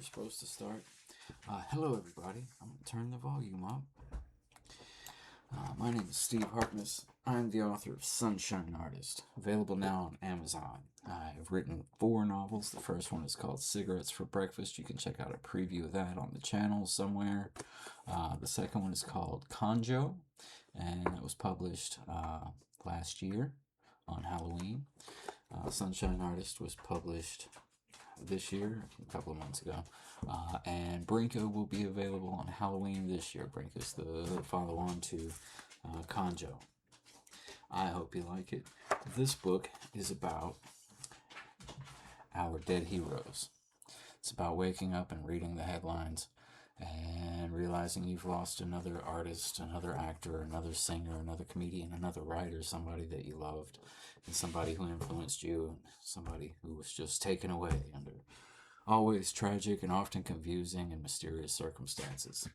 supposed to start. Hello, everybody. I'm going to turn the volume up. My name is Steve Harkness. I'm the author of Sunshine Artist, available now on Amazon. I've written 4 novels. The first one is called Cigarettes for Breakfast. You can check out a preview of that on the channel somewhere. The second one is called Konjo, and that was published last year on Halloween. Sunshine Artist was published this year, a couple of months ago, and Brinka will be available on Halloween this year. Brinka is the follow-on to Konjo. I hope you like it. This book is about our dead heroes. It's about waking up and reading the headlines and realizing you've lost another artist, another actor, another singer, another comedian, another writer, somebody that you loved, and somebody who influenced you, and somebody who was just taken away under always tragic and often confusing and mysterious circumstances.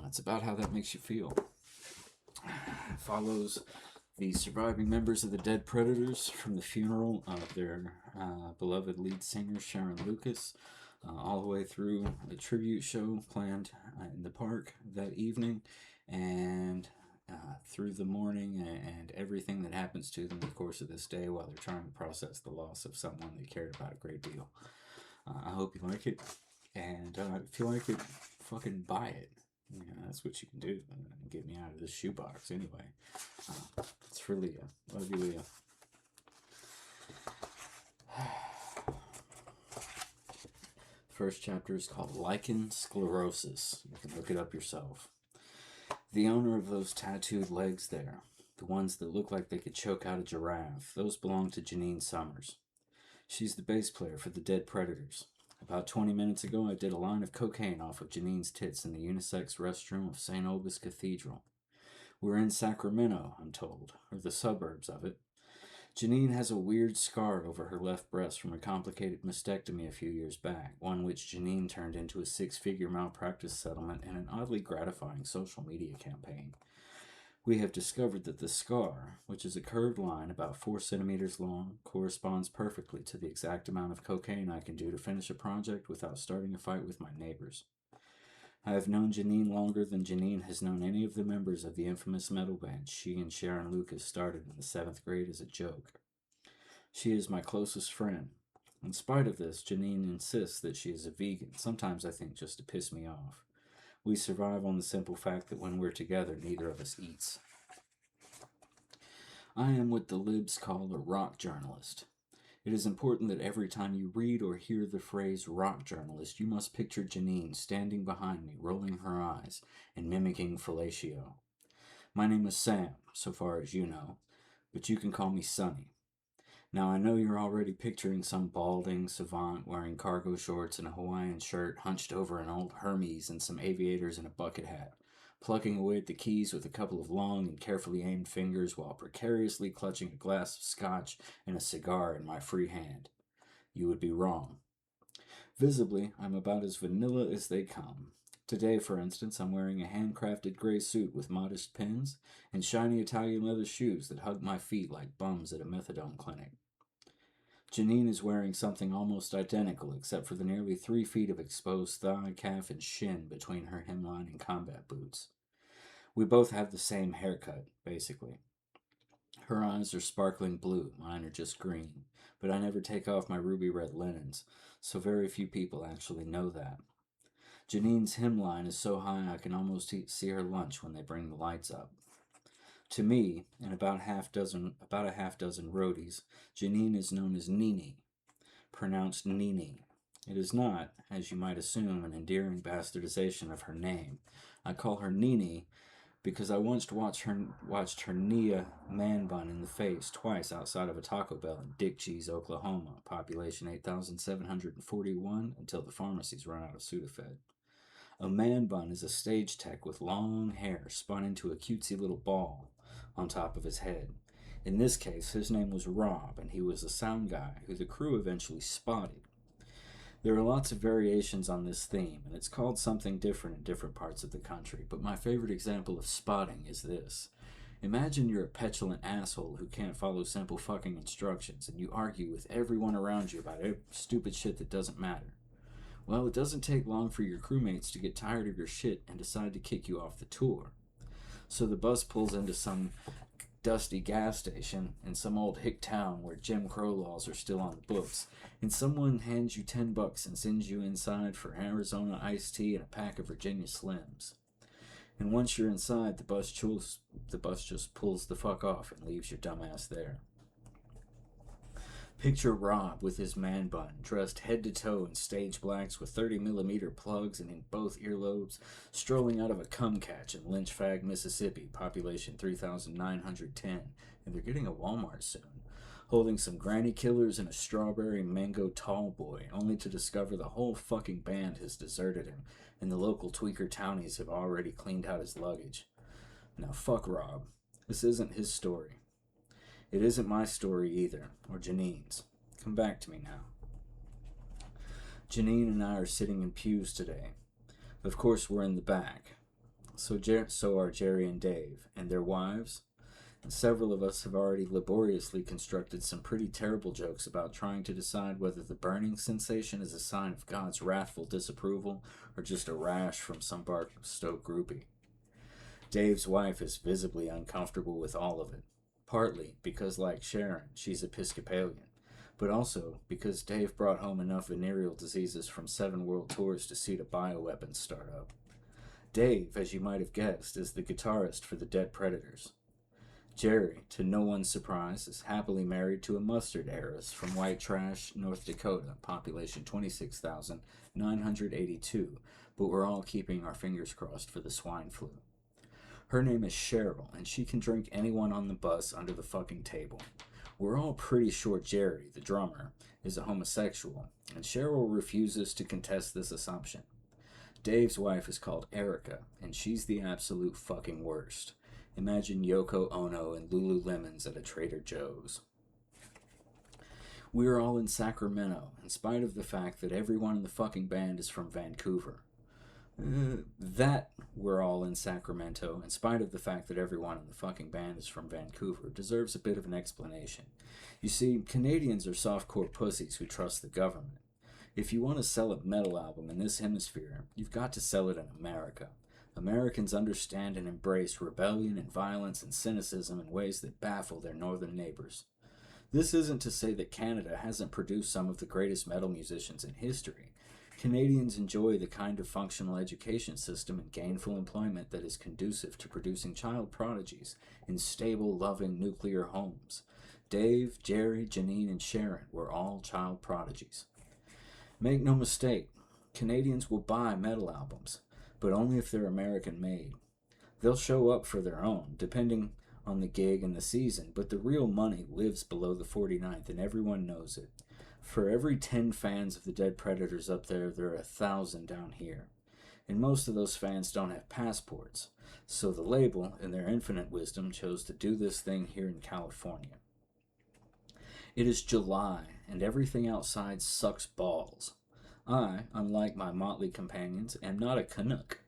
It's about how that makes you feel. It follows the surviving members of the Dead Predators from the funeral of their beloved lead singer, Sharron Lucas, all the way through a tribute show planned in the park that evening, and through the morning and everything that happens to them in the course of this day while they're trying to process the loss of someone they cared about a great deal. I hope you like it, and if you like it, fucking buy it. That's what you can do. Get me out of this shoebox anyway. It's really love you, Leah. First chapter is called Lichen, Sclerosis. You can look it up yourself. The owner of those tattooed legs there, the ones that look like they could choke out a giraffe, those belong to Janine Summers. She's the bass player for the Dead Predators. About 20 minutes ago, I did a line of cocaine off of Janine's tits in the unisex restroom of St. Olga's Cathedral. We're in Sacramento, I'm told, or the suburbs of it. Janine has a weird scar over her left breast from a complicated mastectomy a few years back, one which Janine turned into a 6-figure malpractice settlement in an oddly gratifying social media campaign. We have discovered that the scar, which is a curved line about 4 centimeters long, corresponds perfectly to the exact amount of cocaine I can do to finish a project without starting a fight with my neighbors. I have known Janine longer than Janine has known any of the members of the infamous metal band she and Sharron Lucas started in the 7th grade as a joke. She is my closest friend. In spite of this, Janine insists that she is a vegan, sometimes I think just to piss me off. We survive on the simple fact that when we're together, neither of us eats. I am what the libs call a rock journalist. It is important that every time you read or hear the phrase rock journalist, you must picture Janine standing behind me, rolling her eyes, and mimicking fellatio. My name is Sam, so far as you know, but you can call me Sonny. Now, I know you're already picturing some balding savant wearing cargo shorts and a Hawaiian shirt, hunched over an old Hermes and some aviators and a bucket hat, plucking away at the keys with a couple of long and carefully aimed fingers while precariously clutching a glass of scotch and a cigar in my free hand. You would be wrong. Visibly, I'm about as vanilla as they come. Today, for instance, I'm wearing a handcrafted gray suit with modest pins and shiny Italian leather shoes that hug my feet like bums at a methadone clinic. Janine is wearing something almost identical except for the nearly 3 feet of exposed thigh, calf, and shin between her hemline and combat boots. We both have the same haircut, basically. Her eyes are sparkling blue, mine are just green, but I never take off my ruby red linens, so very few people actually know that. Janine's hemline is so high I can almost see her lunch when they bring the lights up. To me, and about a half dozen roadies, Janine is known as Nini, pronounced Nini. It is not, as you might assume, an endearing bastardization of her name. I call her Nini because I once watched her Nia man bun in the face twice outside of a Taco Bell in Dick Cheese, Oklahoma, population 8,741, until the pharmacies run out of Sudafed. A man bun is a stage tech with long hair spun into a cutesy little ball on top of his head. In this case, his name was Rob, and he was a sound guy who the crew eventually spotted. There are lots of variations on this theme, and it's called something different in different parts of the country, but my favorite example of spotting is this. Imagine you're a petulant asshole who can't follow simple fucking instructions, and you argue with everyone around you about stupid shit that doesn't matter. Well, it doesn't take long for your crewmates to get tired of your shit and decide to kick you off the tour. So the bus pulls into some dusty gas station in some old hick town where Jim Crow laws are still on the books, and someone hands you $10 and sends you inside for Arizona iced tea and a pack of Virginia Slims. And once you're inside, the bus just pulls the fuck off and leaves your dumbass there. Picture Rob with his man bun, dressed head to toe in stage blacks with 30mm plugs and in both earlobes, strolling out of a cum catch in Lynchfag, Mississippi, population 3,910, and they're getting a Walmart soon, holding some granny killers and a strawberry mango tall boy, only to discover the whole fucking band has deserted him, and the local tweaker townies have already cleaned out his luggage. Now fuck Rob. This isn't his story. It isn't my story either, or Janine's. Come back to me now. Janine and I are sitting in pews today. Of course, we're in the back. So are Jerry and Dave, and their wives. And several of us have already laboriously constructed some pretty terrible jokes about trying to decide whether the burning sensation is a sign of God's wrathful disapproval or just a rash from some Barstow groupie. Dave's wife is visibly uncomfortable with all of it. Partly because, like Sharron, she's Episcopalian, but also because Dave brought home enough venereal diseases from 7 world tours to seed a bioweapons startup. Dave, as you might have guessed, is the guitarist for the Dead Predators. Jerry, to no one's surprise, is happily married to a mustard heiress from White Trash, North Dakota, population 26,982, but we're all keeping our fingers crossed for the swine flu. Her name is Cheryl, and she can drink anyone on the bus under the fucking table. We're all pretty sure Jerry, the drummer, is a homosexual, and Cheryl refuses to contest this assumption. Dave's wife is called Erica, and she's the absolute fucking worst. Imagine Yoko Ono and Lululemons at a Trader Joe's. We are all in Sacramento, in spite of the fact that everyone in the fucking band is from Vancouver. That we're all in Sacramento, in spite of the fact that everyone in the fucking band is from Vancouver, deserves a bit of an explanation. You see, Canadians are softcore pussies who trust the government. If you want to sell a metal album in this hemisphere, you've got to sell it in America. Americans understand and embrace rebellion and violence and cynicism in ways that baffle their northern neighbors. This isn't to say that Canada hasn't produced some of the greatest metal musicians in history. Canadians enjoy the kind of functional education system and gainful employment that is conducive to producing child prodigies in stable, loving, nuclear homes. Dave, Jerry, Janine, and Sharron were all child prodigies. Make no mistake, Canadians will buy metal albums, but only if they're American-made. They'll show up for their own, depending on the gig and the season, but the real money lives below the 49th, and everyone knows it. For every 10 fans of the Dead Predators up there, there are 1,000 down here. And most of those fans don't have passports, so the label, in their infinite wisdom, chose to do this thing here in California. It is July, and everything outside sucks balls. I, unlike my motley companions, am not a Canuck.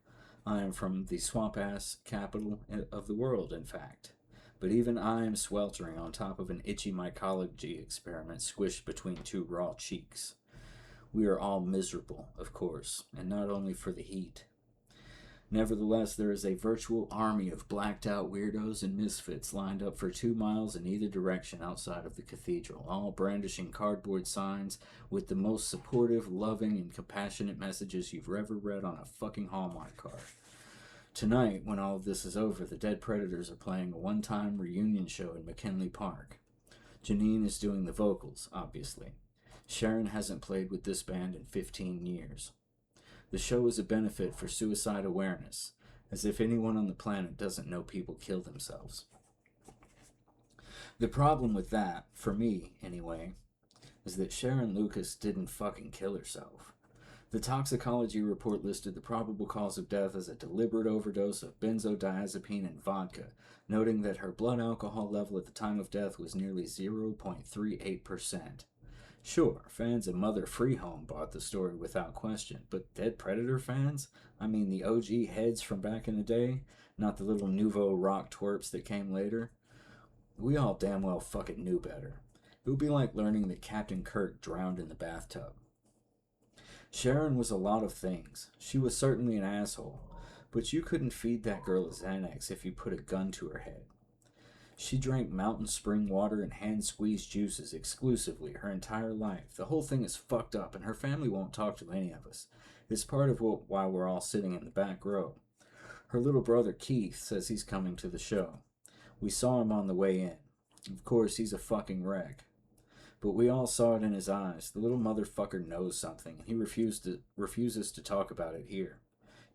I am from the swamp-ass capital of the world, in fact. But even I am sweltering on top of an itchy mycology experiment squished between 2 raw cheeks. We are all miserable, of course, and not only for the heat. Nevertheless, there is a virtual army of blacked-out weirdos and misfits lined up for 2 miles in either direction outside of the cathedral, all brandishing cardboard signs with the most supportive, loving, and compassionate messages you've ever read on a fucking Hallmark card. Tonight, when all of this is over, the Dead Predators are playing a one-time reunion show in McKinley Park. Janine is doing the vocals, obviously. Sharron hasn't played with this band in 15 years. The show is a benefit for suicide awareness, as if anyone on the planet doesn't know people kill themselves. The problem with that, for me anyway, is that Sharron Lucas didn't fucking kill herself. The toxicology report listed the probable cause of death as a deliberate overdose of benzodiazepine and vodka, noting that her blood alcohol level at the time of death was nearly 0.38%. Sure, fans of Mother Freehome bought the story without question, but Dead Predator fans? I mean the OG heads from back in the day, not the little nouveau rock twerps that came later. We all damn well fucking knew better. It would be like learning that Captain Kirk drowned in the bathtub. Sharron was a lot of things. She was certainly an asshole, but you couldn't feed that girl a Xanax if you put a gun to her head. She drank mountain spring water and hand-squeezed juices exclusively her entire life. The whole thing is fucked up, and her family won't talk to any of us. It's part of why we're all sitting in the back row. Her little brother Keith says he's coming to the show. We saw him on the way in. Of course, he's a fucking wreck. But we all saw it in his eyes. The little motherfucker knows something, and he refuses to talk about it here.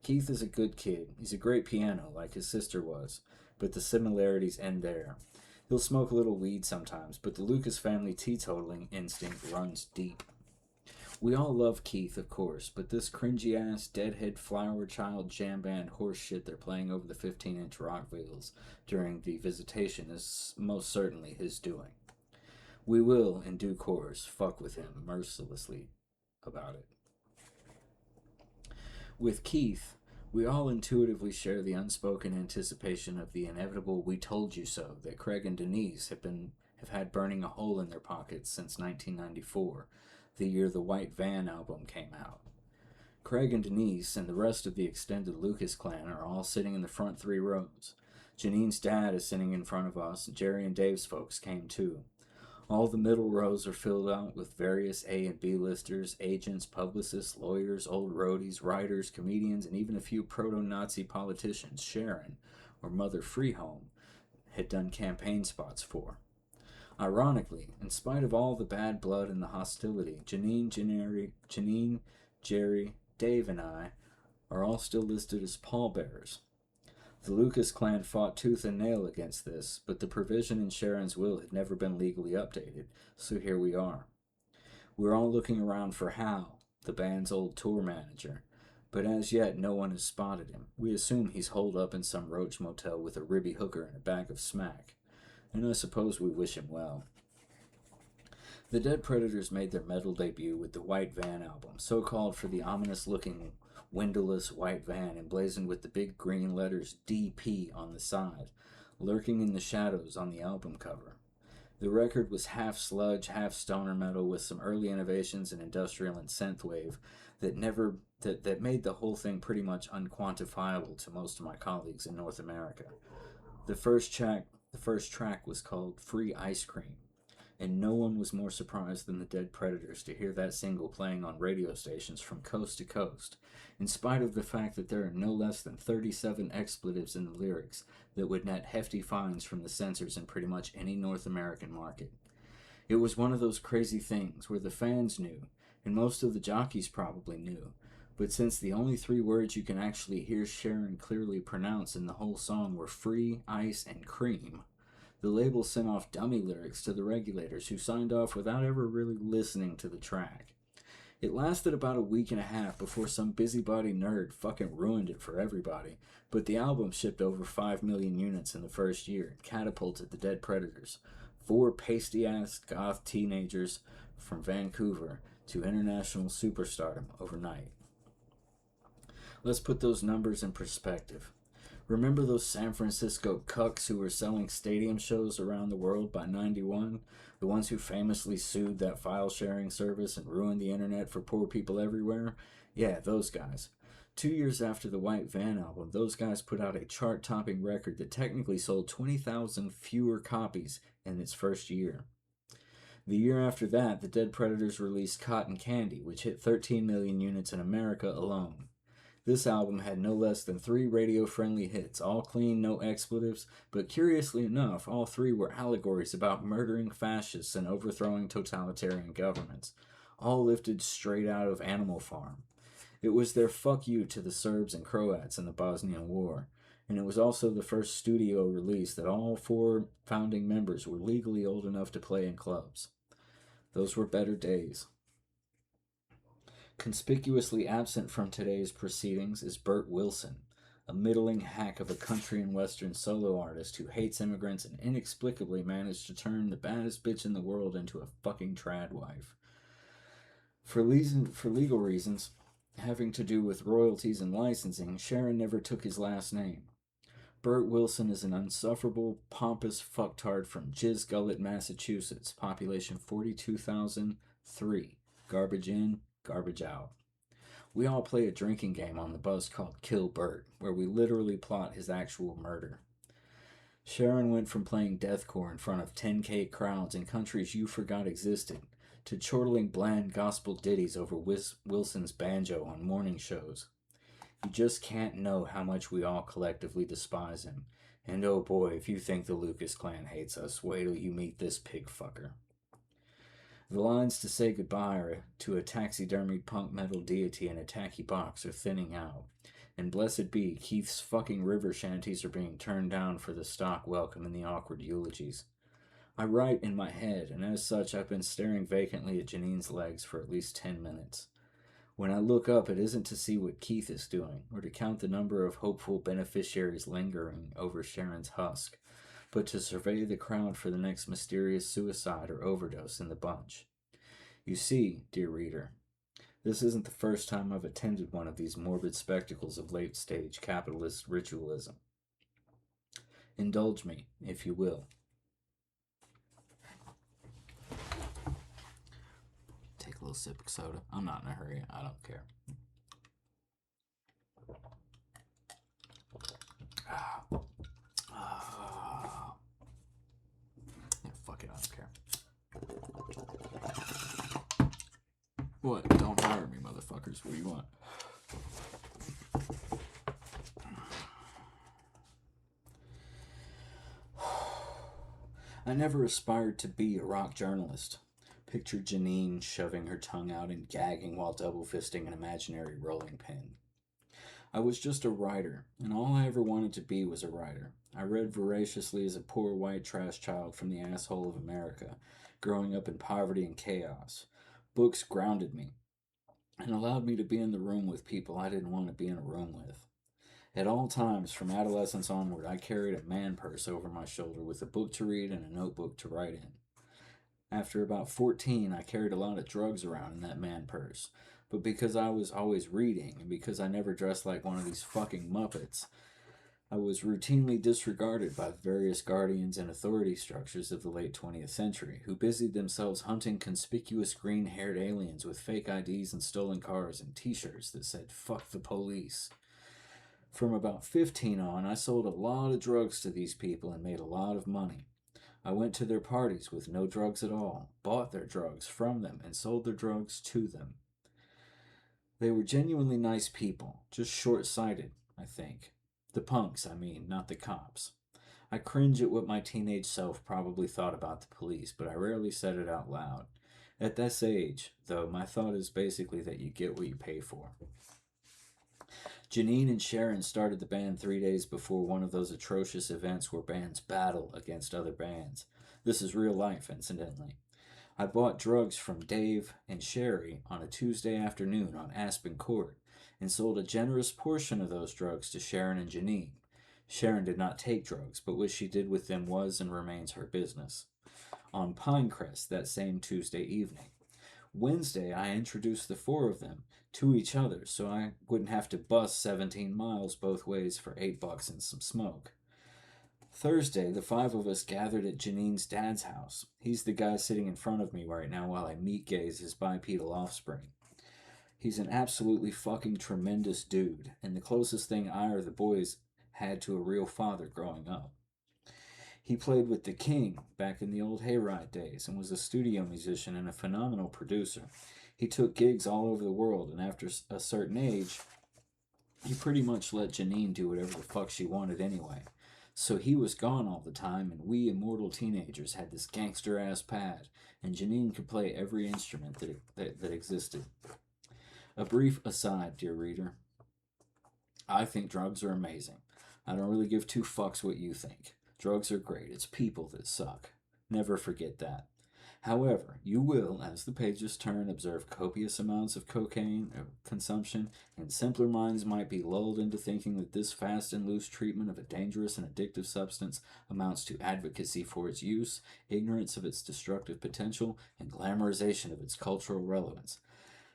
Keith is a good kid. He's a great piano, like his sister was, but the similarities end there. He'll smoke a little weed sometimes, but the Lucas family teetotaling instinct runs deep. We all love Keith, of course, but this cringy-ass, deadhead flower child jam band horse shit they're playing over the 15-inch rock wheels during the visitation is most certainly his doing. We will, in due course, fuck with him mercilessly about it. With Keith, we all intuitively share the unspoken anticipation of the inevitable "we told you so" that Craig and Denise have had burning a hole in their pockets since 1994, the year the White Van album came out. Craig and Denise and the rest of the extended Lucas clan are all sitting in the front 3 rows. Janine's dad is sitting in front of us, and Jerry and Dave's folks came too. All the middle rows are filled out with various A and B listers, agents, publicists, lawyers, old roadies, writers, comedians, and even a few proto-Nazi politicians Sharron, or Mother Freeholm, had done campaign spots for. Ironically, in spite of all the bad blood and the hostility, Janine, Jerry, Dave, and I are all still listed as pallbearers. The Lucas clan fought tooth and nail against this, but the provision in Sharron's will had never been legally updated, so here we are. We're all looking around for Hal, the band's old tour manager, but as yet no one has spotted him. We assume he's holed up in some roach motel with a ribby hooker and a bag of smack, and I suppose we wish him well. The Dead Predators made their metal debut with the White Van album, so called for the ominous-looking windowless white van emblazoned with the big green letters DP on the side, lurking in the shadows on the album cover. The record was half sludge, half stoner metal with some early innovations in industrial and synthwave that made the whole thing pretty much unquantifiable to most of my colleagues in North America. The first track was called Free Ice Cream, and no one was more surprised than the Dead Predators to hear that single playing on radio stations from coast to coast, in spite of the fact that there are no less than 37 expletives in the lyrics that would net hefty fines from the censors in pretty much any North American market. It was one of those crazy things where the fans knew, and most of the jockeys probably knew, but since the only 3 words you can actually hear Sharron clearly pronounce in the whole song were free, ice, and cream, the label sent off dummy lyrics to the regulators, who signed off without ever really listening to the track. It lasted about a week and a half before some busybody nerd fucking ruined it for everybody, but the album shipped over 5 million units in the first year and catapulted the Dead Predators, 4 pasty-ass goth teenagers from Vancouver, to international superstardom overnight. Let's put those numbers in perspective. Remember those San Francisco cucks who were selling stadium shows around the world by 91? The ones who famously sued that file-sharing service and ruined the internet for poor people everywhere? Yeah, those guys. 2 years after the White Van album, those guys put out a chart-topping record that technically sold 20,000 fewer copies in its first year. The year after that, the Dead Predators released Cotton Candy, which hit 13 million units in America alone. This album had no less than 3 radio-friendly hits, all clean, no expletives, but curiously enough, all 3 were allegories about murdering fascists and overthrowing totalitarian governments, all lifted straight out of Animal Farm. It was their fuck you to the Serbs and Croats in the Bosnian War, and it was also the first studio release that all 4 founding members were legally old enough to play in clubs. Those were better days. Conspicuously absent from today's proceedings is Bert Wilson, a middling hack of a country and western solo artist who hates immigrants and inexplicably managed to turn the baddest bitch in the world into a fucking trad wife. For legal reasons, having to do with royalties and licensing, Sharron never took his last name. Bert Wilson is an unsufferable, pompous fucktard from Jizz Gullet, Massachusetts, population 42,003, garbage in, garbage out. We all play a drinking game on the bus called Kill Bert, where we literally plot his actual murder. Sharron went from playing deathcore in front of 10K crowds in countries you forgot existed to chortling bland gospel ditties over Wilson's banjo on morning shows. You just can't know how much we all collectively despise him. And oh boy, if you think the Lucas clan hates us, wait till you meet this pig fucker. The lines to say goodbye to a taxidermied punk metal deity in a tacky box are thinning out. And blessed be, Keith's fucking river shanties are being turned down for the stock welcome and the awkward eulogies. I write in my head, and as such I've been staring vacantly at Janine's legs for at least 10 minutes. When I look up, it isn't to see what Keith is doing, or to count the number of hopeful beneficiaries lingering over Sharon's husk, but to survey the crowd for the next mysterious suicide or overdose in the bunch. You see, dear reader, this isn't the first time I've attended one of these morbid spectacles of late-stage capitalist ritualism. Indulge me, if you will. Take a little sip of soda. I'm not in a hurry. I don't care. Yeah, fuck it. I don't care. What? Don't hire me, motherfuckers. What do you want? I never aspired to be a rock journalist. Picture Janine shoving her tongue out and gagging while double fisting an imaginary rolling pin. I was just a writer, and all I ever wanted to be was a writer. I read voraciously as a poor white trash child from the asshole of America, growing up in poverty and chaos. Books grounded me and allowed me to be in the room with people I didn't want to be in a room with. At all times, from adolescence onward, I carried a man purse over my shoulder with a book to read and a notebook to write in. After about 14, I carried a lot of drugs around in that man purse. But because I was always reading, and because I never dressed like one of these fucking Muppets, I was routinely disregarded by the various guardians and authority structures of the late 20th century, who busied themselves hunting conspicuous green-haired aliens with fake IDs and stolen cars and t-shirts that said, "Fuck the police." From about 15 on, I sold a lot of drugs to these people and made a lot of money. I went to their parties with no drugs at all, bought their drugs from them, and sold their drugs to them. They were genuinely nice people, just short-sighted, I think. The punks, I mean, not the cops. I cringe at what my teenage self probably thought about the police, but I rarely said it out loud. At this age, though, my thought is basically that you get what you pay for. Janine and Sharron started the band 3 days before one of those atrocious events where bands battle against other bands. This is real life, incidentally. I bought drugs from Dave and Sherry on a Tuesday afternoon on Aspen Court and sold a generous portion of those drugs to Sharron and Janine. Sharron did not take drugs, but what she did with them was and remains her business. On Pinecrest that same Tuesday evening. Wednesday, I introduced the four of them to each other so I wouldn't have to bus 17 miles both ways for $8 and some smoke. Thursday, the five of us gathered at Janine's dad's house. He's the guy sitting in front of me right now while I meat gaze his bipedal offspring. He's an absolutely fucking tremendous dude, and the closest thing I or the boys had to a real father growing up. He played with the King back in the old Hayride days and was a studio musician and a phenomenal producer. He took gigs all over the world, and after a certain age, he pretty much let Janine do whatever the fuck she wanted anyway. So he was gone all the time, and we immortal teenagers had this gangster-ass pad, and Janine could play every instrument that existed. A brief aside, dear reader. I think drugs are amazing. I don't really give two fucks what you think. Drugs are great. It's people that suck. Never forget that. However, you will, as the pages turn, observe copious amounts of cocaine consumption, and simpler minds might be lulled into thinking that this fast and loose treatment of a dangerous and addictive substance amounts to advocacy for its use, ignorance of its destructive potential, and glamorization of its cultural relevance.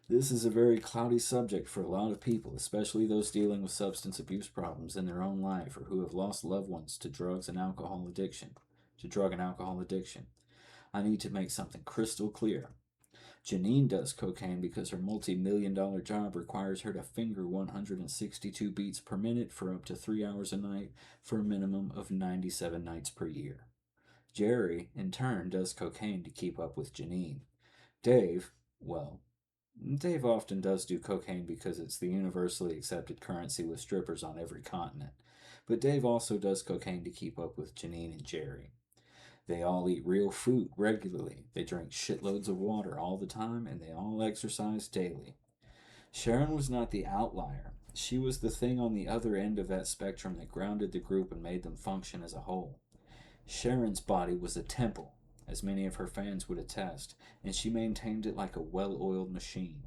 This is a very cloudy subject for a lot of people, especially those dealing with substance abuse problems in their own life or who have lost loved ones to drug and alcohol addiction. I need to make something crystal clear. Janine does cocaine because her multi-million-dollar job requires her to finger 162 beats per minute for up to 3 hours a night for a minimum of 97 nights per year. Jerry, in turn, does cocaine to keep up with Janine. Dave, well, Dave often does do cocaine because it's the universally accepted currency with strippers on every continent. But Dave also does cocaine to keep up with Janine and Jerry. They all eat real food regularly. They drink shitloads of water all the time, and they all exercise daily. Sharron was not the outlier. She was the thing on the other end of that spectrum that grounded the group and made them function as a whole. Sharron's body was a temple, as many of her fans would attest, and she maintained it like a well-oiled machine.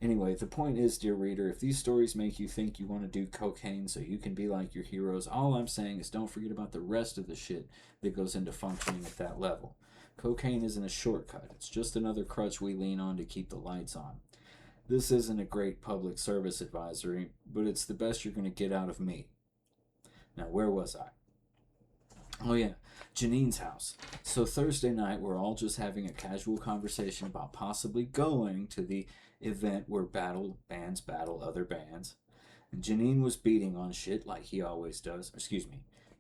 Anyway, the point is, dear reader, if these stories make you think you want to do cocaine so you can be like your heroes, all I'm saying is don't forget about the rest of the shit that goes into functioning at that level. Cocaine isn't a shortcut. It's just another crutch we lean on to keep the lights on. This isn't a great public service advisory, but it's the best you're going to get out of me. Now, where was I? Oh yeah, Janine's house. So Thursday night, we're all just having a casual conversation about possibly going to the event where bands battle other bands. And Janine was beating on shit like he always does.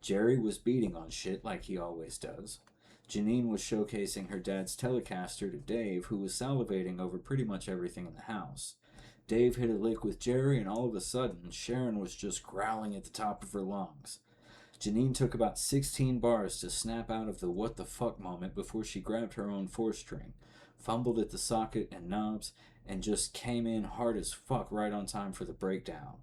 Jerry was beating on shit like he always does. Janine was showcasing her dad's Telecaster to Dave, who was salivating over pretty much everything in the house. Dave hit a lick with Jerry, and all of a sudden, Sharron was just growling at the top of her lungs. Janine took about 16 bars to snap out of the what the fuck moment before she grabbed her own 4-string, fumbled at the socket and knobs, and just came in hard as fuck right on time for the breakdown.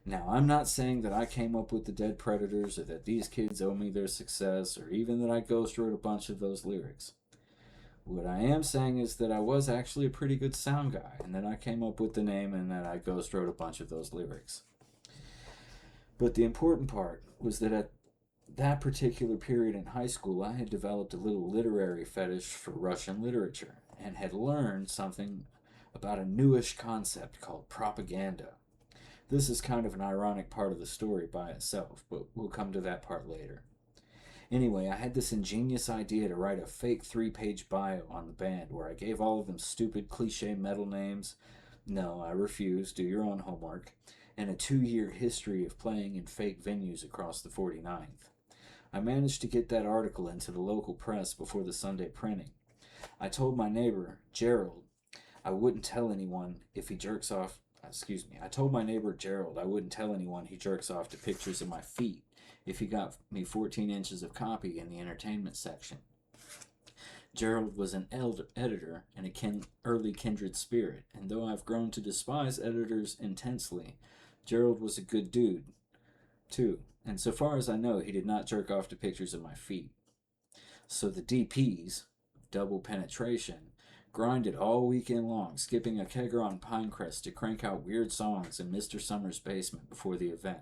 Now, I'm not saying that I came up with the Dead Predators or that these kids owe me their success or even that I ghost wrote a bunch of those lyrics. What I am saying is that I was actually a pretty good sound guy and that I came up with the name and that I ghost wrote a bunch of those lyrics. But the important part was that at that particular period in high school, I had developed a little literary fetish for Russian literature and had learned something about a newish concept called propaganda. This is kind of an ironic part of the story by itself, but we'll come to that part later. Anyway, I had this ingenious idea to write a fake 3-page bio on the band where I gave all of them stupid cliche metal names. No, I refuse. Do your own homework. And a 2-year history of playing in fake venues across the 49th. I managed to get that article into the local press before the Sunday printing. I told my neighbor, Gerald, I wouldn't tell anyone if he jerks off. I told my neighbor Gerald I wouldn't tell anyone he jerks off to pictures of my feet if he got me 14 inches of copy in the entertainment section. Gerald was an editor and a early kindred spirit, and though I've grown to despise editors intensely, Gerald was a good dude, too, and so far as I know, he did not jerk off to pictures of my feet. So the DPs, double penetration, grinded all weekend long, skipping a kegger on Pinecrest to crank out weird songs in Mr. Summer's basement before the event.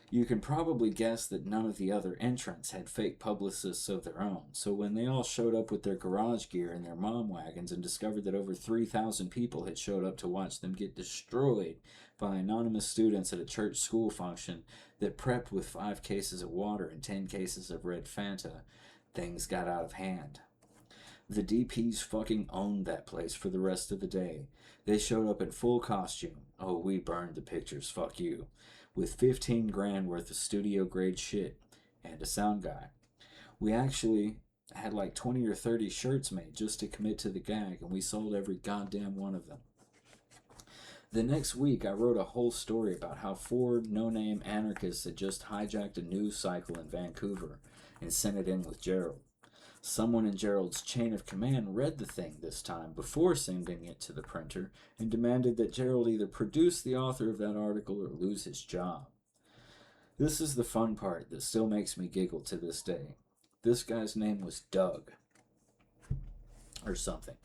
You can probably guess that none of the other entrants had fake publicists of their own, so when they all showed up with their garage gear and their mom wagons and discovered that over 3,000 people had showed up to watch them get destroyed by anonymous students at a church school function that prepped with 5 cases of water and 10 cases of red Fanta, things got out of hand. The DPs fucking owned that place for the rest of the day. They showed up in full costume. Oh, we burned the pictures, fuck you. With 15 grand worth of studio grade shit and a sound guy. We actually had like 20 or 30 shirts made just to commit to the gag, and we sold every goddamn one of them. The next week, I wrote a whole story about how 4 no-name anarchists had just hijacked a news cycle in Vancouver and sent it in with Gerald. Someone in Gerald's chain of command read the thing this time before sending it to the printer and demanded that Gerald either produce the author of that article or lose his job. This is the fun part that still makes me giggle to this day. This guy's name was Doug. Or something.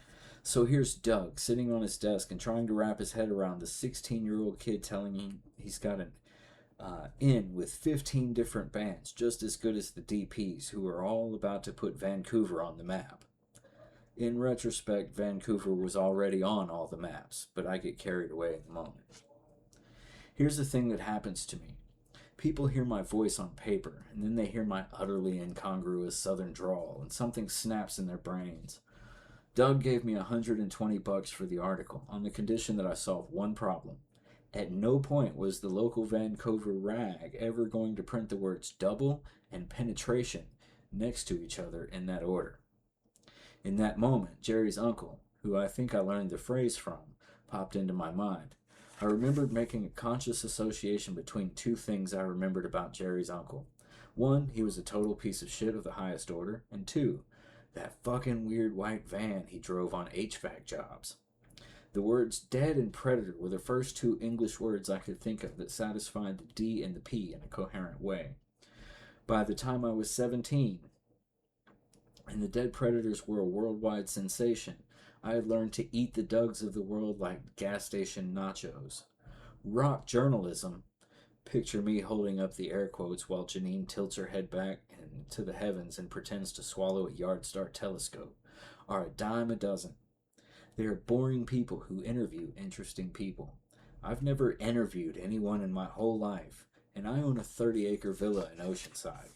So here's Doug sitting on his desk and trying to wrap his head around the 16-year-old kid telling him he's got an in with 15 different bands, just as good as the DPs, who are all about to put Vancouver on the map. In retrospect, Vancouver was already on all the maps, but I get carried away in the moment. Here's the thing that happens to me. People hear my voice on paper, and then they hear my utterly incongruous southern drawl, and something snaps in their brains. Doug gave me $120 for the article on the condition that I solve one problem. At no point was the local Vancouver rag ever going to print the words double and penetration next to each other in that order. In that moment, Jerry's uncle, who I think I learned the phrase from, popped into my mind. I remembered making a conscious association between two things I remembered about Jerry's uncle. One, he was a total piece of shit of the highest order, and two, that fucking weird white van he drove on HVAC jobs. The words dead and predator were the first two English words I could think of that satisfied the D and the P in a coherent way. By the time I was 17, and the dead predators were a worldwide sensation, I had learned to eat the Dougs of the world like gas station nachos. Rock journalism, picture me holding up the air quotes while Janine tilts her head back to the heavens and pretends to swallow a yard-star telescope, are a dime a dozen. They are boring people who interview interesting people. I've never interviewed anyone in my whole life, and I own a 30-acre villa in Oceanside.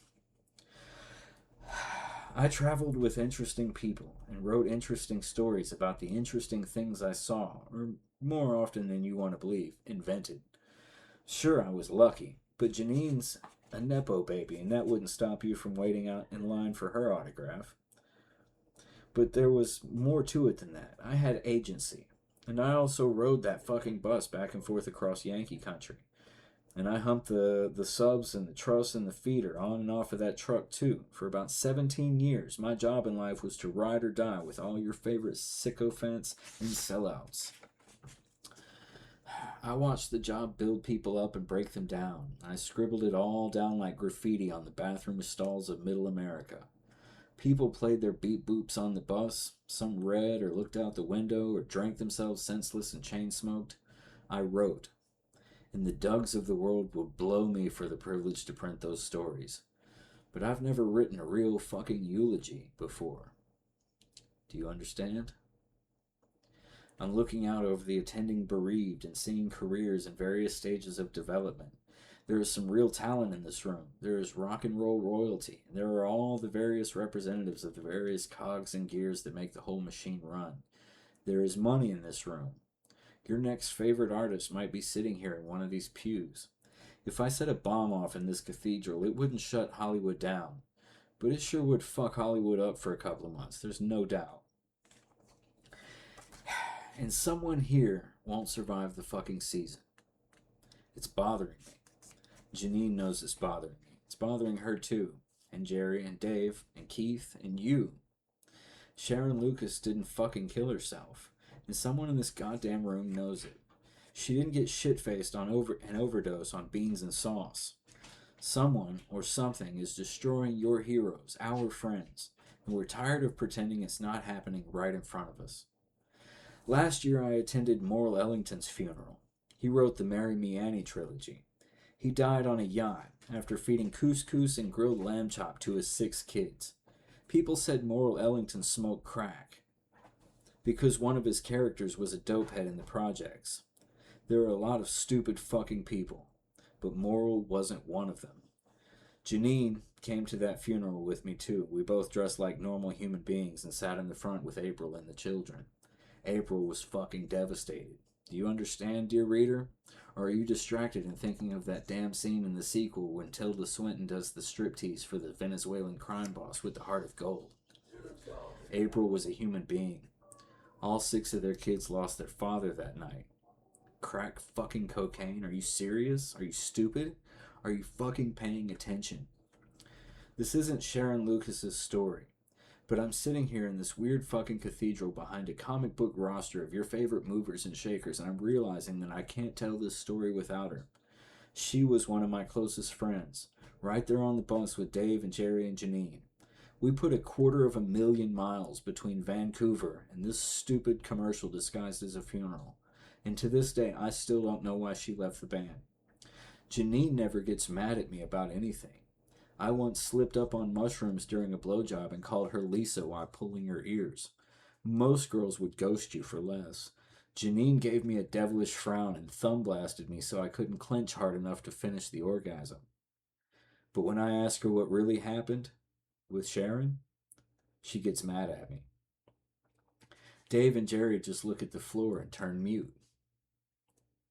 I traveled with interesting people and wrote interesting stories about the interesting things I saw, or more often than you want to believe, invented. Sure, I was lucky, but Janine's a Nepo baby, and that wouldn't stop you from waiting out in line for her autograph. But there was more to it than that. I had agency. And I also rode that fucking bus back and forth across Yankee country. And I humped the subs and the truss and the feeder on and off of that truck too. For about 17 years, my job in life was to ride or die with all your favorite sycophants and sellouts. I watched the job build people up and break them down. I scribbled it all down like graffiti on the bathroom stalls of middle America. People played their beep boops on the bus. Some read or looked out the window or drank themselves senseless and chain smoked. I wrote. And the Dougs of the world will blow me for the privilege to print those stories. But I've never written a real fucking eulogy before. Do you understand? I'm looking out over the attending bereaved and seeing careers in various stages of development. There is some real talent in this room. There is rock and roll royalty. There are all the various representatives of the various cogs and gears that make the whole machine run. There is money in this room. Your next favorite artist might be sitting here in one of these pews. If I set a bomb off in this cathedral, it wouldn't shut Hollywood down. But it sure would fuck Hollywood up for a couple of months, there's no doubt. And someone here won't survive the fucking season. It's bothering me. Janine knows it's bothering me. It's bothering her too. And Jerry and Dave and Keith and you. Sharron Lucas didn't fucking kill herself. And someone in this goddamn room knows it. She didn't get shit-faced on an overdose on beans and sauce. Someone or something is destroying your heroes, our friends. And we're tired of pretending it's not happening right in front of us. Last year I attended Morrill Ellington's funeral. He wrote the Marry Me Annie trilogy. He died on a yacht after feeding couscous and grilled lamb chop to his 6 kids. People said Morrill Ellington smoked crack because one of his characters was a dopehead in the projects. There are a lot of stupid fucking people, but Morrill wasn't one of them. Janine came to that funeral with me too. We both dressed like normal human beings and sat in the front with April and the children. April was fucking devastated. Do you understand, dear reader? Or are you distracted in thinking of that damn scene in the sequel when Tilda Swinton does the striptease for the Venezuelan crime boss with the heart of gold? April was a human being. All 6 of their kids lost their father that night. Crack fucking cocaine? Are you serious? Are you stupid? Are you fucking paying attention? This isn't Sharron Lucas's story. But I'm sitting here in this weird fucking cathedral behind a comic book roster of your favorite movers and shakers, and I'm realizing that I can't tell this story without her. She was one of my closest friends, right there on the bus with Dave and Jerry and Janine. We put 250,000 miles between Vancouver and this stupid commercial disguised as a funeral, and to this day I still don't know why she left the band. Janine never gets mad at me about anything. I once slipped up on mushrooms during a blowjob and called her Lisa while pulling her ears. Most girls would ghost you for less. Janine gave me a devilish frown and thumb blasted me so I couldn't clench hard enough to finish the orgasm. But when I ask her what really happened with Sharron, she gets mad at me. Dave and Jerry just look at the floor and turn mute.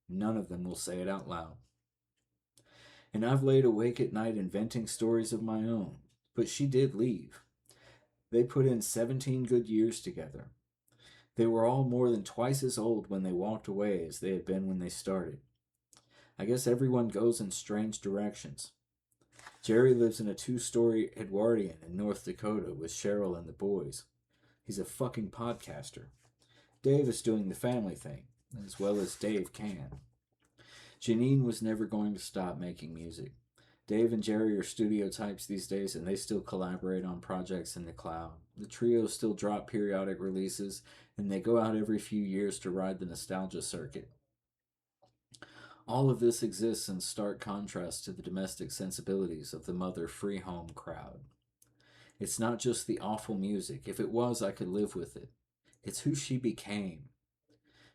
None of them will say it out loud. And I've laid awake at night inventing stories of my own. But she did leave. They put in 17 good years together. They were all more than twice as old when they walked away as they had been when they started. I guess everyone goes in strange directions. Jerry lives in a 2-story Edwardian in North Dakota with Cheryl and the boys. He's a fucking podcaster. Dave is doing the family thing, as well as Dave can. Janine was never going to stop making music. Dave and Jerry are studio types these days, and they still collaborate on projects in the cloud. The trio still drop periodic releases, and they go out every few years to ride the nostalgia circuit. All of this exists in stark contrast to the domestic sensibilities of the mother free home crowd. It's not just the awful music. If it was, I could live with it. It's who she became.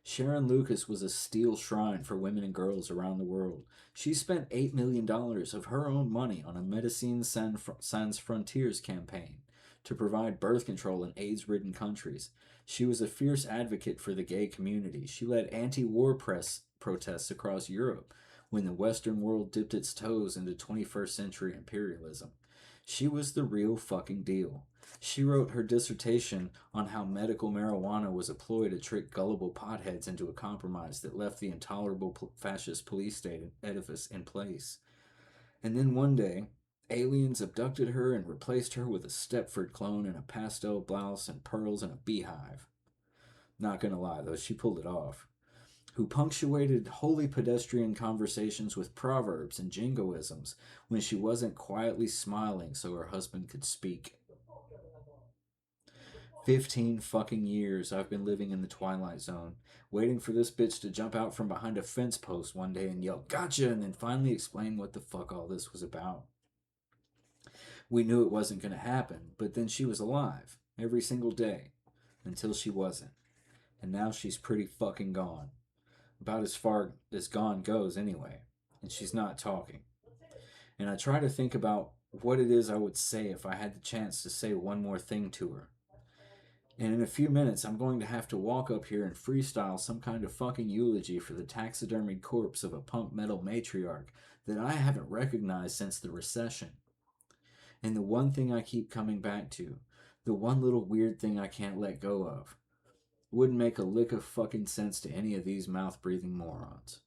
Sharron Lucas was a steel shrine for women and girls around the world. She spent $8 million of her own money on a Médecins Sans Frontières campaign to provide birth control in AIDS-ridden countries. She was a fierce advocate for the gay community. She led anti-war protests across Europe when the Western world dipped its toes into 21st century imperialism. She was the real fucking deal. She wrote her dissertation on how medical marijuana was a ploy to trick gullible potheads into a compromise that left the intolerable fascist police state edifice in place. And then one day, aliens abducted her and replaced her with a Stepford clone in a pastel blouse and pearls and a beehive. Not gonna lie though, she pulled it off. Who punctuated wholly pedestrian conversations with proverbs and jingoisms when she wasn't quietly smiling so her husband could speak. 15 fucking years I've been living in the Twilight Zone, waiting for this bitch to jump out from behind a fence post one day and yell, "Gotcha!" and then finally explain what the fuck all this was about. We knew it wasn't going to happen, but then she was alive, every single day, until she wasn't. And now she's pretty fucking gone. About as far as gone goes anyway, and she's not talking. And I try to think about what it is I would say if I had the chance to say one more thing to her. And in a few minutes, I'm going to have to walk up here and freestyle some kind of fucking eulogy for the taxidermied corpse of a punk metal matriarch that I haven't recognized since the recession. And the one thing I keep coming back to, the one little weird thing I can't let go of, wouldn't make a lick of fucking sense to any of these mouth-breathing morons.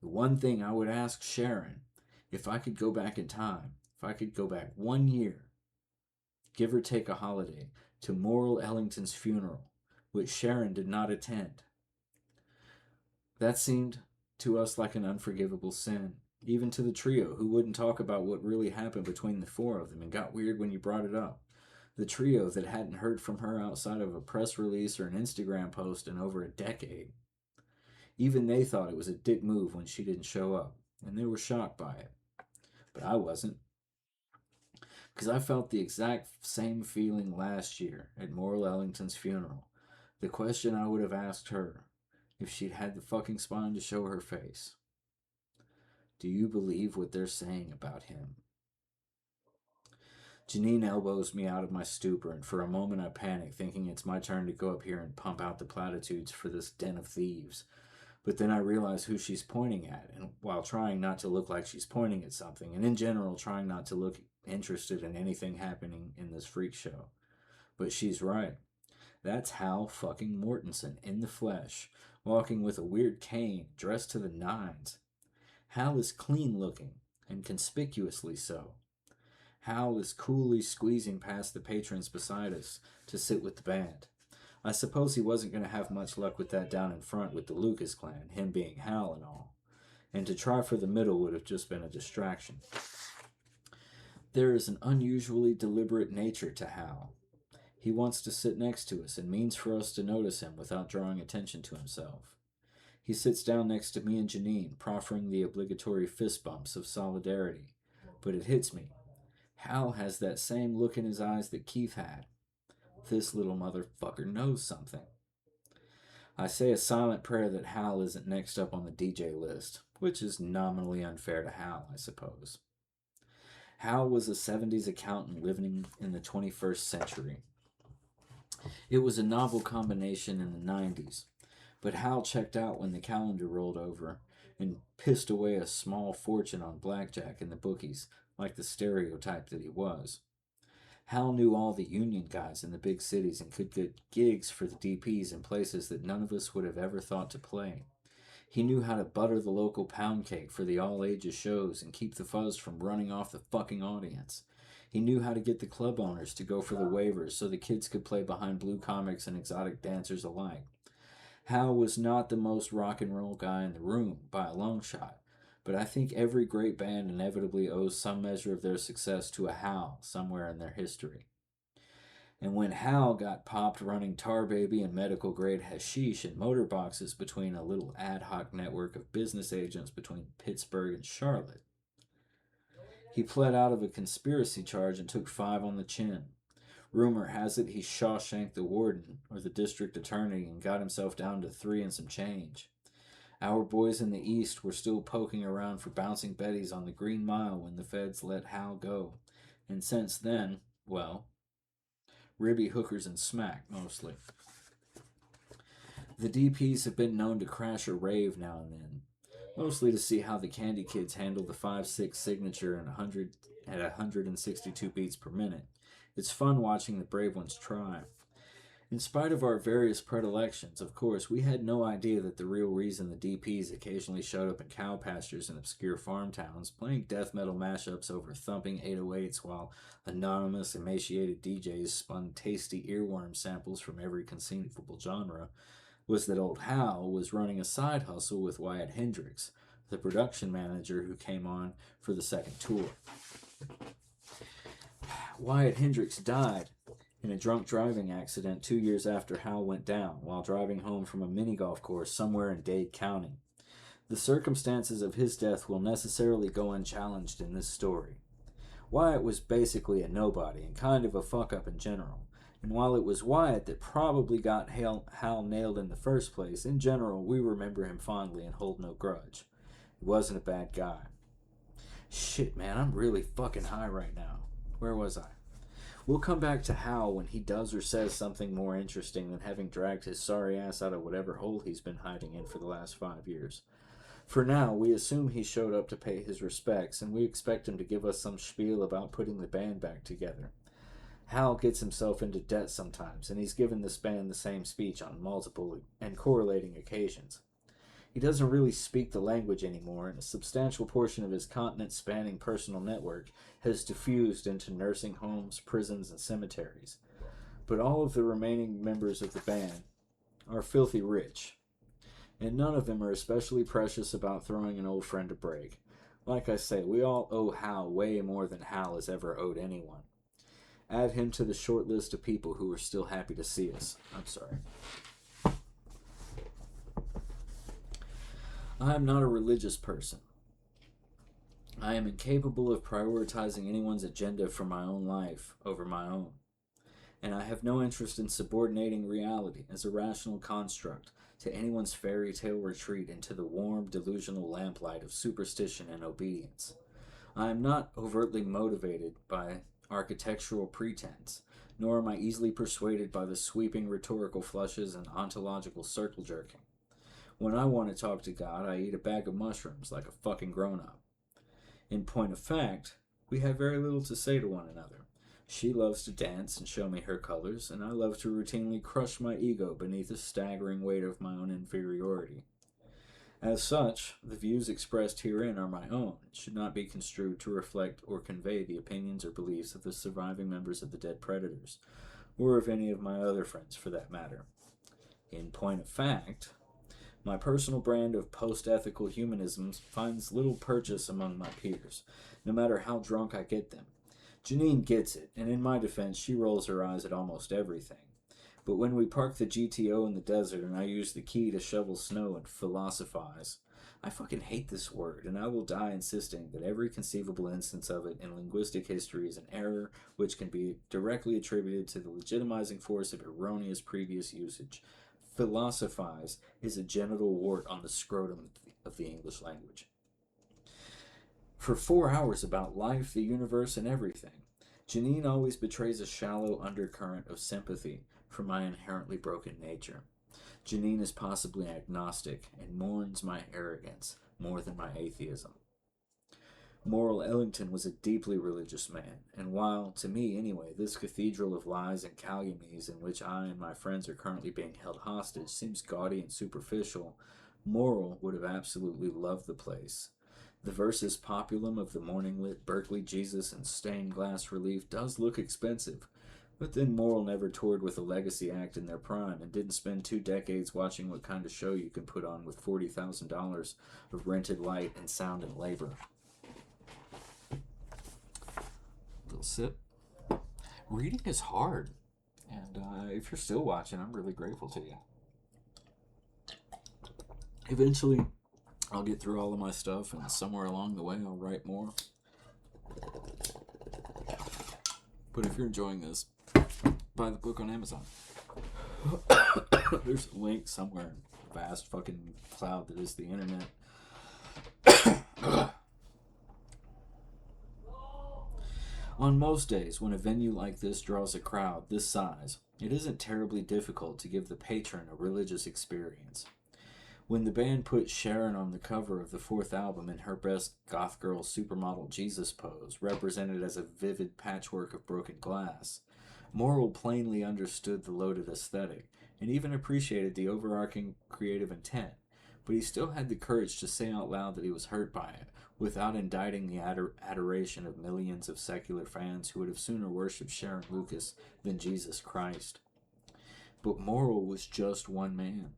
The one thing I would ask Sharron, if I could go back in time, if I could go back 1 year, give or take a holiday, to Morrill Ellington's funeral, which Sharron did not attend. That seemed to us like an unforgivable sin, even to the trio, who wouldn't talk about what really happened between the four of them and got weird when you brought it up. The trio that hadn't heard from her outside of a press release or an Instagram post in over a decade. Even they thought it was a dick move when she didn't show up, and they were shocked by it. But I wasn't. Because I felt the exact same feeling last year at Morrill Ellington's funeral. The question I would have asked her, if she'd had the fucking spine to show her face. Do you believe what they're saying about him? Janine elbows me out of my stupor, and for a moment I panic, thinking it's my turn to go up here and pump out the platitudes for this den of thieves. But then I realize who she's pointing at, and while trying not to look like she's pointing at something, and in general trying not to look interested in anything happening in this freak show. But she's right. That's Hal fucking Mortensen in the flesh, walking with a weird cane, dressed to the nines. Hal is clean looking, and conspicuously so. Hal is coolly squeezing past the patrons beside us to sit with the band. I suppose he wasn't going to have much luck with that down in front with the Lucas clan, him being Hal and all. And to try for the middle would have just been a distraction. There is an unusually deliberate nature to Hal. He wants to sit next to us and means for us to notice him without drawing attention to himself. He sits down next to me and Janine, proffering the obligatory fist bumps of solidarity. But it hits me. Hal has that same look in his eyes that Keith had. This little motherfucker knows something. I say a silent prayer that Hal isn't next up on the DJ list, which is nominally unfair to Hal, I suppose. Hal was a 70s accountant living in the 21st century. It was a novel combination in the 90s, but Hal checked out when the calendar rolled over and pissed away a small fortune on blackjack in the bookies, like the stereotype that he was. Hal knew all the union guys in the big cities and could get gigs for the DPs in places that none of us would have ever thought to play. He knew how to butter the local pound cake for the all ages shows and keep the fuzz from running off the fucking audience. He knew how to get the club owners to go for the waivers so the kids could play behind blue comics and exotic dancers alike. Hal was not the most rock and roll guy in the room by a long shot, but I think every great band inevitably owes some measure of their success to a Hal somewhere in their history. And when Hal got popped running Tar Baby and medical grade hashish in motor boxes between a little ad hoc network of business agents between Pittsburgh and Charlotte, he pled out of a conspiracy charge and took 5 on the chin. Rumor has it he Shawshanked the warden or the district attorney and got himself down to 3 and some change. Our boys in the East were still poking around for bouncing Bettys on the Green Mile when the feds let Hal go. And since then, well, ribby hookers and smack, mostly. The DPs have been known to crash a rave now and then, mostly to see how the Candy Kids handle the 5/6 signature and 100 at 162 beats per minute. It's fun watching the brave ones try. In spite of our various predilections, of course, we had no idea that the real reason the DPs occasionally showed up in cow pastures and obscure farm towns, playing death metal mashups over thumping 808s while anonymous, emaciated DJs spun tasty earworm samples from every conceivable genre, was that old Hal was running a side hustle with Wyatt Hendricks, the production manager who came on for the second tour. Wyatt Hendricks died in a drunk driving accident 2 years after Hal went down while driving home from a mini golf course somewhere in Dade County. The circumstances of his death will necessarily go unchallenged in this story. Wyatt was basically a nobody and kind of a fuck-up in general, and while it was Wyatt that probably got Hal nailed in the first place, in general we remember him fondly and hold no grudge. He wasn't a bad guy. Shit, man, I'm really fucking high right now. Where was I? We'll come back to Hal when he does or says something more interesting than having dragged his sorry ass out of whatever hole he's been hiding in for the last 5 years. For now, we assume he showed up to pay his respects, and we expect him to give us some spiel about putting the band back together. Hal gets himself into debt sometimes, and he's given this band the same speech on multiple and correlating occasions. He doesn't really speak the language anymore, and a substantial portion of his continent-spanning personal network has diffused into nursing homes, prisons, and cemeteries. But all of the remaining members of the band are filthy rich, and none of them are especially precious about throwing an old friend a break. Like I say, we all owe Hal way more than Hal has ever owed anyone. Add him to the short list of people who are still happy to see us. I'm sorry. I am not a religious person. I am incapable of prioritizing anyone's agenda for my own life over my own. And I have no interest in subordinating reality as a rational construct to anyone's fairy tale retreat into the warm, delusional lamplight of superstition and obedience. I am not overtly motivated by architectural pretense, nor am I easily persuaded by the sweeping rhetorical flushes and ontological circle jerking. When I want to talk to God, I eat a bag of mushrooms like a fucking grown-up. In point of fact, we have very little to say to one another. She loves to dance and show me her colors, and I love to routinely crush my ego beneath the staggering weight of my own inferiority. As such, the views expressed herein are my own and should not be construed to reflect or convey the opinions or beliefs of the surviving members of the Dead Predators, or of any of my other friends for that matter. In point of fact, my personal brand of post-ethical humanism finds little purchase among my peers, no matter how drunk I get them. Janine gets it, and in my defense, she rolls her eyes at almost everything. But when we park the GTO in the desert and I use the key to shovel snow and philosophize, I fucking hate this word, and I will die insisting that every conceivable instance of it in linguistic history is an error which can be directly attributed to the legitimizing force of erroneous previous usage. Philosophize is a genital wart on the scrotum of the English language. For 4 hours about life, the universe, and everything, Janine always betrays a shallow undercurrent of sympathy for my inherently broken nature. Janine is possibly agnostic and mourns my arrogance more than my atheism. Morrill Ellington was a deeply religious man, and while, to me anyway, this cathedral of lies and calumnies in which I and my friends are currently being held hostage seems gaudy and superficial, Morrill would have absolutely loved the place. The versus populum of the morning lit Berkeley Jesus in stained glass relief does look expensive, but then Morrill never toured with a legacy act in their prime and didn't spend 2 decades watching what kind of show you can put on with $40,000 of rented light and sound and labor. Little sip. Reading is hard, and if you're still watching, I'm really grateful to you. Eventually, I'll get through all of my stuff, and somewhere along the way, I'll write more. But if you're enjoying this, buy the book on Amazon. There's a link somewhere in the vast fucking cloud that is the internet. On most days, when a venue like this draws a crowd this size, it isn't terribly difficult to give the patron a religious experience. When the band put Sharron on the cover of the 4th album in her best goth girl supermodel Jesus pose, represented as a vivid patchwork of broken glass, Morrill plainly understood the loaded aesthetic, and even appreciated the overarching creative intent, but he still had the courage to say out loud that he was hurt by it, without indicting the adoration of millions of secular fans who would have sooner worshipped Sharron Lucas than Jesus Christ. But Morrill was just one man.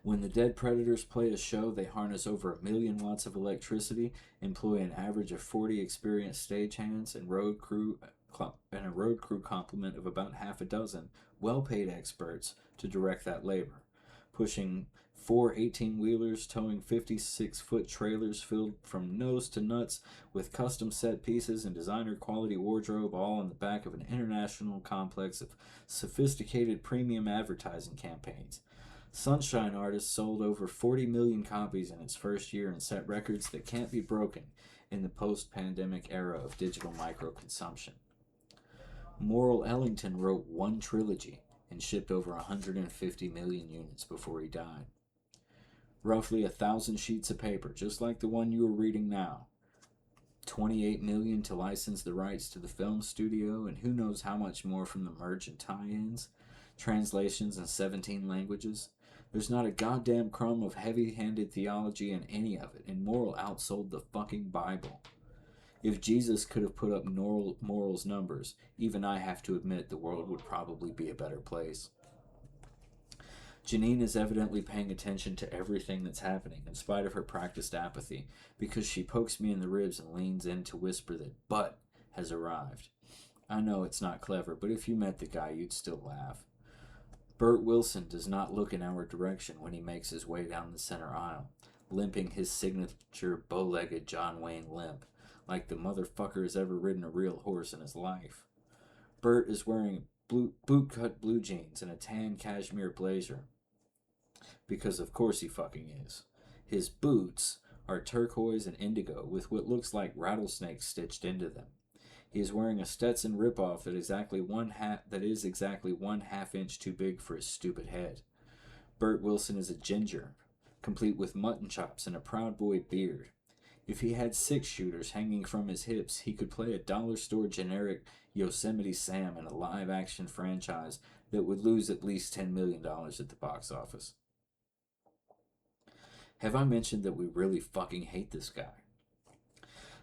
When the Dead Predators play a show, they harness over 1 million watts of electricity, employ an average of 40 experienced stagehands and a road crew complement of about half a dozen well-paid experts to direct that labor, pushing 4 18-wheelers towing 56-foot trailers filled from nose to nuts with custom set pieces and designer-quality wardrobe, all in the back of an international complex of sophisticated premium advertising campaigns. Sunshine Artist sold over 40 million copies in its first year and set records that can't be broken in the post-pandemic era of digital micro-consumption. Morrill Ellington wrote 1 trilogy and shipped over 150 million units before he died. Roughly 1,000 sheets of paper, just like the one you are reading now. 28 million to license the rights to the film studio, and who knows how much more from the merch and tie-ins. Translations in 17 languages. There's not a goddamn crumb of heavy-handed theology in any of it, and Morrill outsold the fucking Bible. If Jesus could have put up Morrill's numbers, even I have to admit the world would probably be a better place. Janine is evidently paying attention to everything that's happening, in spite of her practiced apathy, because she pokes me in the ribs and leans in to whisper that Butt has arrived. I know it's not clever, but if you met the guy, you'd still laugh. Bert Wilson does not look in our direction when he makes his way down the center aisle, limping his signature bow-legged John Wayne limp, like the motherfucker has ever ridden a real horse in his life. Bert is wearing boot-cut blue jeans and a tan cashmere blazer, because of course he fucking is. His boots are turquoise and indigo with what looks like rattlesnakes stitched into them. He is wearing a Stetson ripoff that is exactly 1/2 inch too big for his stupid head. Bert Wilson is a ginger, complete with mutton chops and a Proud Boy beard. If he had 6 shooters hanging from his hips, he could play a dollar store generic Yosemite Sam in a live-action franchise that would lose at least $10 million at the box office. Have I mentioned that we really fucking hate this guy?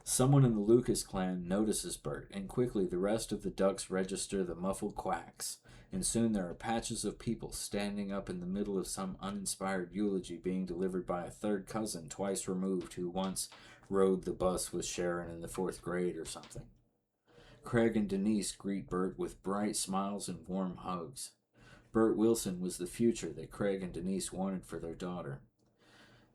Someone in the Lucas clan notices Bert, and quickly the rest of the ducks register the muffled quacks, and soon there are patches of people standing up in the middle of some uninspired eulogy being delivered by a third cousin twice removed who once rode the bus with Sharron in the 4th grade or something. Craig and Denise greet Bert with bright smiles and warm hugs. Bert Wilson was the future that Craig and Denise wanted for their daughter.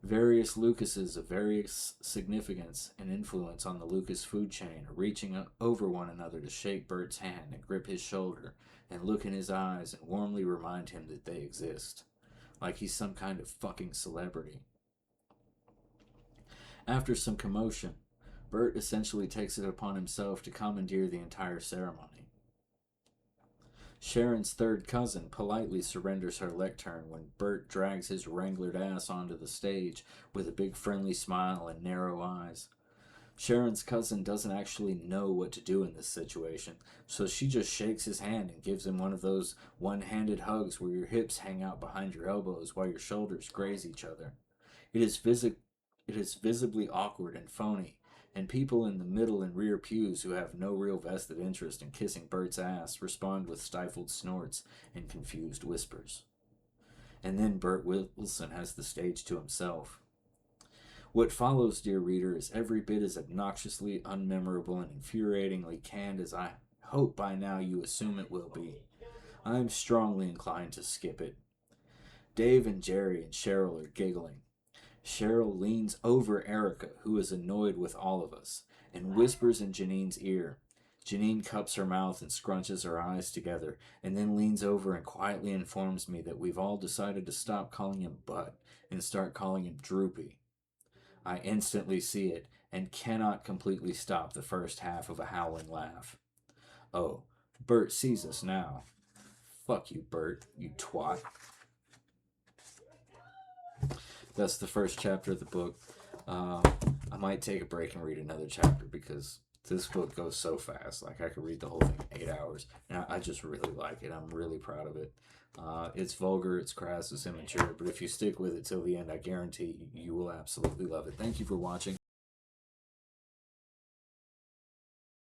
Various Lucases of various significance and influence on the Lucas food chain are reaching over one another to shake Bert's hand and grip his shoulder and look in his eyes and warmly remind him that they exist, like he's some kind of fucking celebrity. After some commotion, Bert essentially takes it upon himself to commandeer the entire ceremony. Sharon's third cousin politely surrenders her lectern when Bert drags his wranglered ass onto the stage with a big friendly smile and narrow eyes. Sharon's cousin doesn't actually know what to do in this situation, so she just shakes his hand and gives him one of those one-handed hugs where your hips hang out behind your elbows while your shoulders graze each other. It is visibly awkward and phony, and people in the middle and rear pews who have no real vested interest in kissing Bert's ass respond with stifled snorts and confused whispers. And then Bert Wilson has the stage to himself. What follows, dear reader, is every bit as obnoxiously unmemorable and infuriatingly canned as I hope by now you assume it will be. I am strongly inclined to skip it. Dave and Jerry and Cheryl are giggling. Cheryl leans over Erica, who is annoyed with all of us, and whispers in Janine's ear. Janine cups her mouth and scrunches her eyes together, and then leans over and quietly informs me that we've all decided to stop calling him Butt and start calling him Droopy. I instantly see it and cannot completely stop the first half of a howling laugh. Oh, Bert sees us now. Fuck you, Bert, you twat. That's the first chapter of the book. I might take a break and read another chapter because this book goes so fast. Like, I could read the whole thing in 8 hours. And I just really like it. I'm really proud of it. It's vulgar, it's crass, it's immature, but if you stick with it till the end, I guarantee you will absolutely love it. Thank you for watching.